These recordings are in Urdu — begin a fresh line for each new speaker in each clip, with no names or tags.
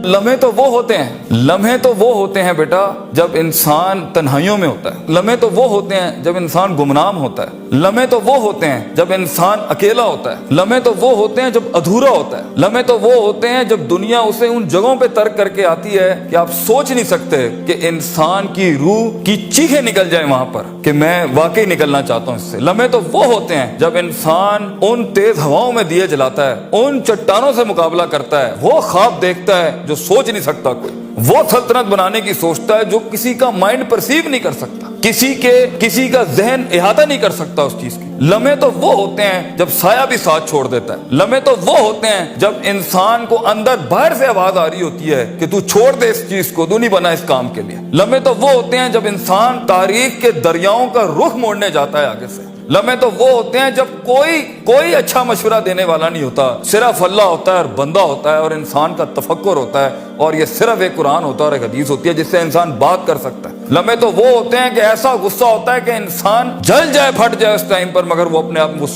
لمحے تو وہ ہوتے ہیں بیٹا جب انسان تنہائیوں میں ہوتا ہے، لمحے تو وہ ہوتے ہیں جب انسان گمنام ہوتا ہے، لمحے تو وہ ہوتے ہیں جب انسان اکیلا ہوتا ہے، لمحے تو وہ ہوتے ہیں جب ادھورا ہوتا ہے، لمحے تو وہ ہوتے ہیں جب دنیا اسے ان جگہوں پہ ترک کر کے آتی ہے کہ آپ سوچ نہیں سکتے کہ انسان کی روح کی چیخیں نکل جائیں وہاں پر کہ میں واقعی نکلنا چاہتا ہوں اس سے۔ لمحے تو وہ ہوتے ہیں جب انسان ان تیز ہواؤں میں دیے جلاتا ہے، ان چٹانوں سے مقابلہ کرتا ہے، وہ خواب دیکھتا ہے جو سوچ نہیں سکتا کوئی، وہ سلطنت بنانے کی سوچتا ہے جو کسی کا مائنڈ پرسیو نہیں کر سکتا، کسی کا ذہن احاطہ نہیں کر سکتا اس چیز کی۔ لمحے تو وہ ہوتے ہیں جب سایہ بھی ساتھ چھوڑ دیتا ہے، لمحے تو وہ ہوتے ہیں جب انسان کو اندر باہر سے آواز آ رہی ہوتی ہے کہ تو چھوڑ دے اس چیز کو، تو نہیں بنا اس کام کے لیے۔ لمحے تو وہ ہوتے ہیں جب انسان تاریخ کے دریاؤں کا رخ موڑنے جاتا ہے آگے سے۔ لمحے تو وہ ہوتے ہیں جب کوئی اچھا مشورہ دینے والا نہیں ہوتا، صرف اللہ ہوتا ہے اور بندہ ہوتا ہے اور انسان کا تفکر ہوتا ہے، اور یہ صرف ایک قرآن ہوتا ہے اور ایک حدیث ہوتی ہے جس سے انسان بات کر سکتا ہے۔ لمحے تو وہ ہوتے ہیں کہ ایسا غصہ ہوتا ہے کہ انسان جل جائے، پھٹ جائے اس ٹائم پر، مگر وہ اپنے آپ وہ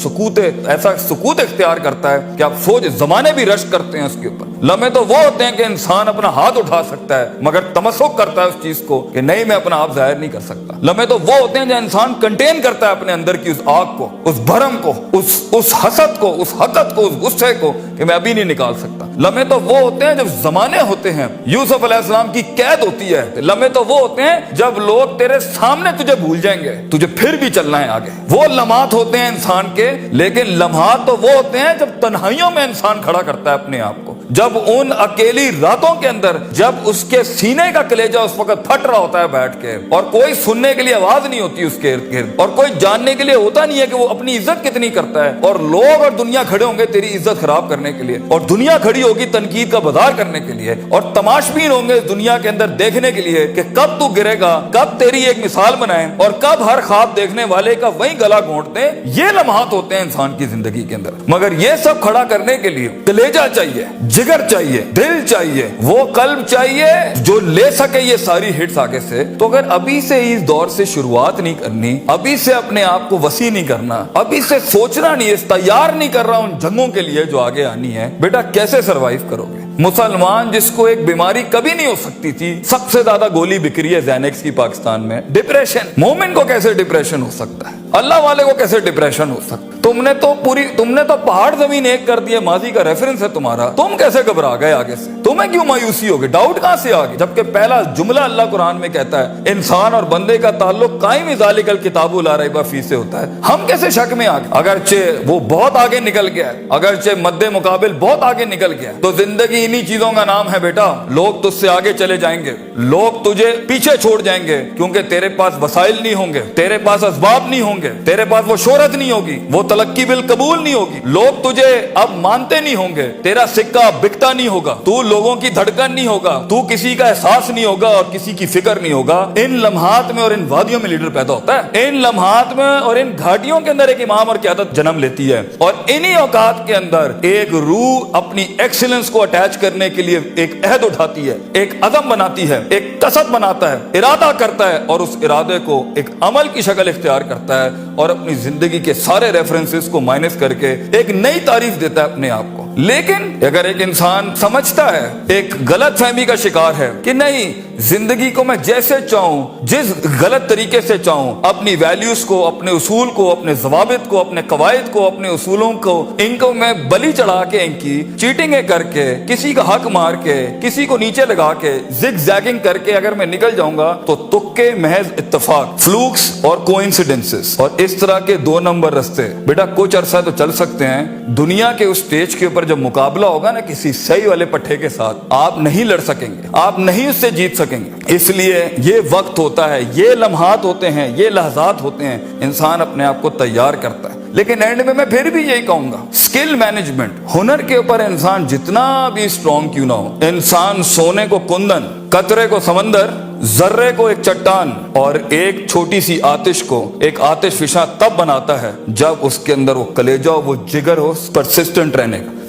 ایسا سکوت اختیار کرتا ہے کہ آپ سوچ زمانے بھی رشک کرتے ہیں اس کے اوپر۔ لمحے تو وہ ہوتے ہیں کہ انسان اپنا ہاتھ اٹھا سکتا ہے مگر تمسک کرتا ہے اس چیز کو کہ نہیں، میں اپنا آپ ظاہر نہیں کر سکتا۔ لمحے تو وہ ہوتے ہیں جو انسان کنٹین کرتا ہے اپنے اندر کی اس آگ کو، اس بھرم کو، اس حسد کو، اس حقد کو، اس غصے کو کہ میں ابھی نہیں نکال سکتا۔ لمحے تو وہ ہوتے ہیں جب زمانے ہوتے ہیں، یوسف علیہ السلام کی قید ہوتی ہے۔ لمحے تو وہ ہوتے ہیں جب لوگ تیرے سامنے تجھے بھول جائیں گے، تجھے پھر بھی چلنا ہے آگے۔ وہ لمحات ہوتے ہیں انسان کے، لیکن لمحات تو وہ ہوتے ہیں جب تنہائیوں میں انسان کھڑا کرتا ہے اپنے آپ کو، جب ان اکیلی راتوں کے اندر، جب اس کے سینے کا کلیجہ اس وقت پھٹ رہا ہوتا ہے بیٹھ کے، اور کوئی سننے کے لیے آواز نہیں ہوتی اس کے ارد گرد، اور کوئی جاننے کے لیے ہوتا نہیں ہے کہ وہ اپنی عزت کتنی کرتا ہے، اور لوگ اور دنیا کھڑے ہوں گے تیری عزت خراب کرنے کے لیے، اور دنیا کھڑی ہوگی تنقید کا بازار کرنے کے لیے، اور تماشبین ہوں گے اس دنیا کے اندر دیکھنے کے لیے کہ کب تو گرے گا، کب تیری ایک مثال بنائیں، اور کب ہر خواب دیکھنے والے کا وہیں گلا گھونٹ دیں۔ یہ لمحات ہوتے ہیں انسان کی زندگی کے اندر، مگر یہ سب کھڑا کرنے کے لیے کلیجہ چاہیے، جگر چاہیے، دل چاہیے، وہ قلب چاہیے جو لے سکے یہ ساری ہٹس آگے سے۔ تو اگر ابھی سے اس دور سے شروعات نہیں کرنی، ابھی سے اپنے آپ کو وسیع نہیں کرنا، ابھی سے سوچنا نہیں، اس تیار نہیں کر رہا ان جنگوں کے لیے جو آگے آنی ہے، بیٹا کیسے سروائیو کرو گے؟ مسلمان جس کو ایک بیماری کبھی نہیں ہو سکتی تھی، سب سے زیادہ گولی بک رہی ہے زینکس کی پاکستان میں، ڈپریشن۔ مومن کو کیسے ڈپریشن ہو سکتا ہے؟ اللہ والے کو کیسے ڈپریشن ہو سکتا ہے؟ تم نے تو پہاڑ زمین ایک کر دیا، ماضی کا ریفرنس ہے تمہارا، تم کیسے گھبرا گئے آگے سے؟ تمہیں کیوں مایوسی ہوگی؟ ڈاؤٹ کہاں سے آگے؟ جبکہ پہلا جملہ اللہ قرآن میں کہتا ہے انسان اور بندے کا تعلق قائم ذالک الکتاب لا ریب فیہ سے ہوتا ہے۔ ہم کیسے شک میں آگے؟ اگرچہ وہ بہت آگے نکل گیا ہے، اگرچہ مد مقابل بہت آگے نکل گیا ہے، تو زندگی انہی چیزوں کا نام ہے بیٹا۔ لوگ تجھ سے آگے چلے جائیں گے، لوگ تجھے پیچھے چھوڑ جائیں گے، کیونکہ تیرے پاس وسائل نہیں ہوں گے، تیرے پاس اسباب نہیں ہوں گے، تیرے پاس وہ شہرت نہیں ہوگی، وہ تلقی بالقبول نہیں ہوگی، لوگ تجھے اب مانتے نہیں ہوں گے، تیرا سکہ بکتا نہیں ہوگا، تو لوگوں کی دھڑکن نہیں ہوگا، تو کسی کا احساس نہیں ہوگا اور کسی کی فکر نہیں ہوگا۔ ان لمحات میں اور ان وادیوں میں لیڈر پیدا ہوتا ہے، ان لمحات میں اور ان گھاٹیوں کے اندر ایک امام اور قیادت جنم لیتی ہے، اور انہی اوقات کے اندر ایک روح اپنی ایکسیلنس کو اٹیچ کرنے کے لیے ایک عہد اٹھاتی ہے، ایک عزم بناتی ہے، ایک قصد بناتا ہے، ارادہ کرتا ہے، اور اس ارادے کو ایک عمل کی شکل اختیار کرتا ہے، اور اپنی زندگی کے سارے ریفرنسز کو مائنس کر کے ایک نئی تعریف دیتا ہے اپنے آپ کو۔ لیکن اگر ایک انسان سمجھتا ہے، ایک غلط فہمی کا شکار ہے کہ نہیں، زندگی کو میں جیسے چاہوں، جس غلط طریقے سے چاہوں، اپنی ویلیوز کو، اپنے اصول کو، اپنے ضوابط کو، اپنے قواعد کو، اپنے اصولوں کو، ان کو میں بلی چڑھا کے، ان کی چیٹنگیں کر کے، کسی کا حق مار کے، کسی کو نیچے لگا کے، زگ زیگنگ کر کے اگر میں نکل جاؤں گا تو تکے، محض اتفاق، فلوکس اور کوئنسیڈنسز، اور اس طرح کے 2 نمبر رستے بیٹا کچھ عرصہ تو چل سکتے ہیں۔ دنیا کے اس سٹیج کے اوپر جب مقابلہ ہوگا نا کسی صحیح والے پٹھے کے ساتھ، آپ نہیں لڑ سکیں گے، آپ نہیں اس سے جیت سکیں گے۔ اس لیے یہ وقت ہوتا ہے، یہ لمحات ہوتے ہیں، یہ لحظات ہوتے ہیں، انسان اپنے آپ کو تیار کرتا ہے۔ لیکن اینڈ میں پھر بھی یہی کہوں گا، سکل مینجمنٹ، ہنر کے اوپر انسان جتنا بھی اسٹرانگ کیوں نہ ہو، انسان سونے کو کندن، قطرے کو سمندر، ذرے کو ایک چٹان، اور ایک چھوٹی سی آتش کو ایک آتش فشاں تب بناتا ہے جب اس کے اندر وہ کلیجہ، وہ جگر ہو پرسسٹنٹ رہنے کا،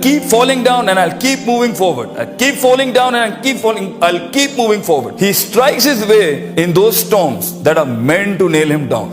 keep falling down and I'll keep moving forward. I'll keep falling down and I'll keep moving forward. He strikes his way in those storms that are meant to nail him down.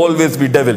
always be devil.